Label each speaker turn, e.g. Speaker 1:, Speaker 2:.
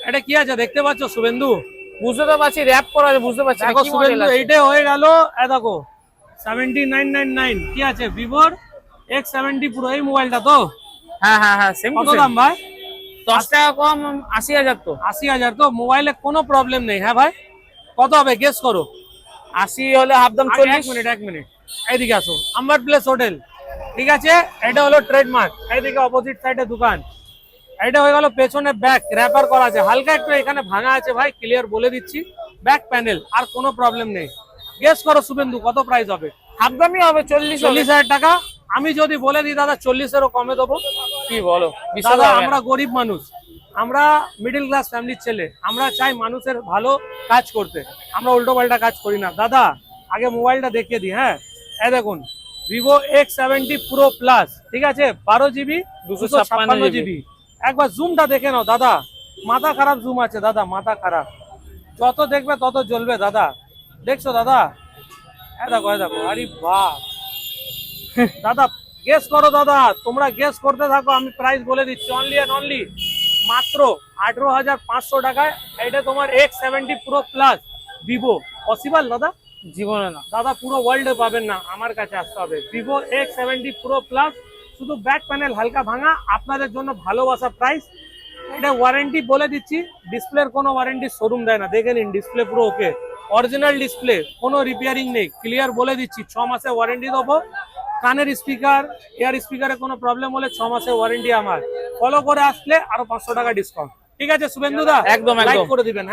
Speaker 1: এটা কি আছে দেখতে পাচ্ছ শুভেন্দু?
Speaker 2: বুঝতে তো পারছি, র‍্যাপ করা আছে, বুঝতে পারছি না
Speaker 1: দেখো
Speaker 2: কি মডেল
Speaker 1: শুভেন্দু,
Speaker 2: আছে।
Speaker 1: এইটাই হয়ে গেল। দেখো 7999 কি আছে, ভিভোর X70 Pro, এই মোবাইলটা তো?
Speaker 2: হ্যাঁ হ্যাঁ হ্যাঁ, সেম টু
Speaker 1: কত
Speaker 2: সেম।
Speaker 1: দাম ভাই?
Speaker 2: 10 টাকা কম, 80,000 তো।
Speaker 1: 80,000 তো? মোবাইলে কোনো প্রবলেম নেই। হ্যাঁ ভাই, কত হবে গেস করো?
Speaker 2: 80 হলে হাফ দাম
Speaker 1: আগে
Speaker 2: 40।
Speaker 1: এক মিনিট এইদিকে আসো। আম্বার প্লেস হোটেল, ঠিক আছে, এটা হলো ট্রেডমার্ক। এইদিকে অপোজিট সাইডে দোকান। এটা হয়ে গেল পেছনে ব্যাক র‍্যাপার করা আছে, হালকা একটু এখানে ভাঙা আছে ভাই, ক্লিয়ার বলে দিচ্ছি। ব্যাক প্যানেল, আর কোনো প্রবলেম নেই। গেস করো শুভেন্দু কত প্রাইস হবে?
Speaker 2: হাফ দামই হবে, 40 হবে।
Speaker 1: 40,000 টাকা। আমি যদি বলে দিই দাদা 40-এরও কমে দেবো।
Speaker 2: কি বলো,
Speaker 1: দাদা আমরা গরিব মানুষ, আমরা মিডিল ক্লাস ফ্যামিলির ছেলে, আমরা চাই মানুষের ভালো কাজ করতে, আমরা উল্টো পাল্টা কাজ করি না। দাদা আগে মোবাইলটা দেখিয়ে দিই। হ্যাঁ, এই দেখুন ভিভো X70 Pro প্লাস, ঠিক আছে, 12GB 256GB। একবার জুমটা দেখে নাও দাদা, মাথা খারাপ জুম আছে দাদা, মাথা খারাপ। যত দেখবে তত জ্বলবে দাদা। দেখছো দাদা? দেখো আরে বাহ দাদা, গেস করো দাদা, তোমরা গেস করতে থাকো, আমি প্রাইস বলে দিচ্ছি। অনলি এন্ড অনলি মাত্র 18,500 টাকায় এটা তোমার X70 Pro plus Vivo. Possible দাদা?
Speaker 2: জীবনে না
Speaker 1: দাদা, পুরো ওয়ার্ল্ডে পাবেন না, আমার কাছে আসতে হবে। ভিভো X70 Pro প্লাস, শুধু ব্যাক প্যানেল হালকা ভাঙা, আপনাদের জন্য ভালোবাসা প্রাইস। এটা ওয়ারেন্টি বলে দিচ্ছি, ডিসপ্লের কোনো ওয়ারেন্টি শোরুম দেয় না, দেখে নিন ডিসপ্লে পুরো ওকে, অরিজিনাল ডিসপ্লে, কোনো রিপেয়ারিং নেই, ক্লিয়ার বলে দিচ্ছি। 6 মাসের ওয়ারেন্টি দেবো। কানের স্পিকার, এয়ার স্পিকারে কোনো প্রবলেম হলে 6 মাসের ওয়ারেন্টি আমার। ফলো করে আসলে আরো 500 টাকা ডিসকাউন্ট। ঠিক আছে শুভেন্দু দা,
Speaker 2: একদম
Speaker 1: লাইক
Speaker 2: একদম।
Speaker 1: করে দিবেন।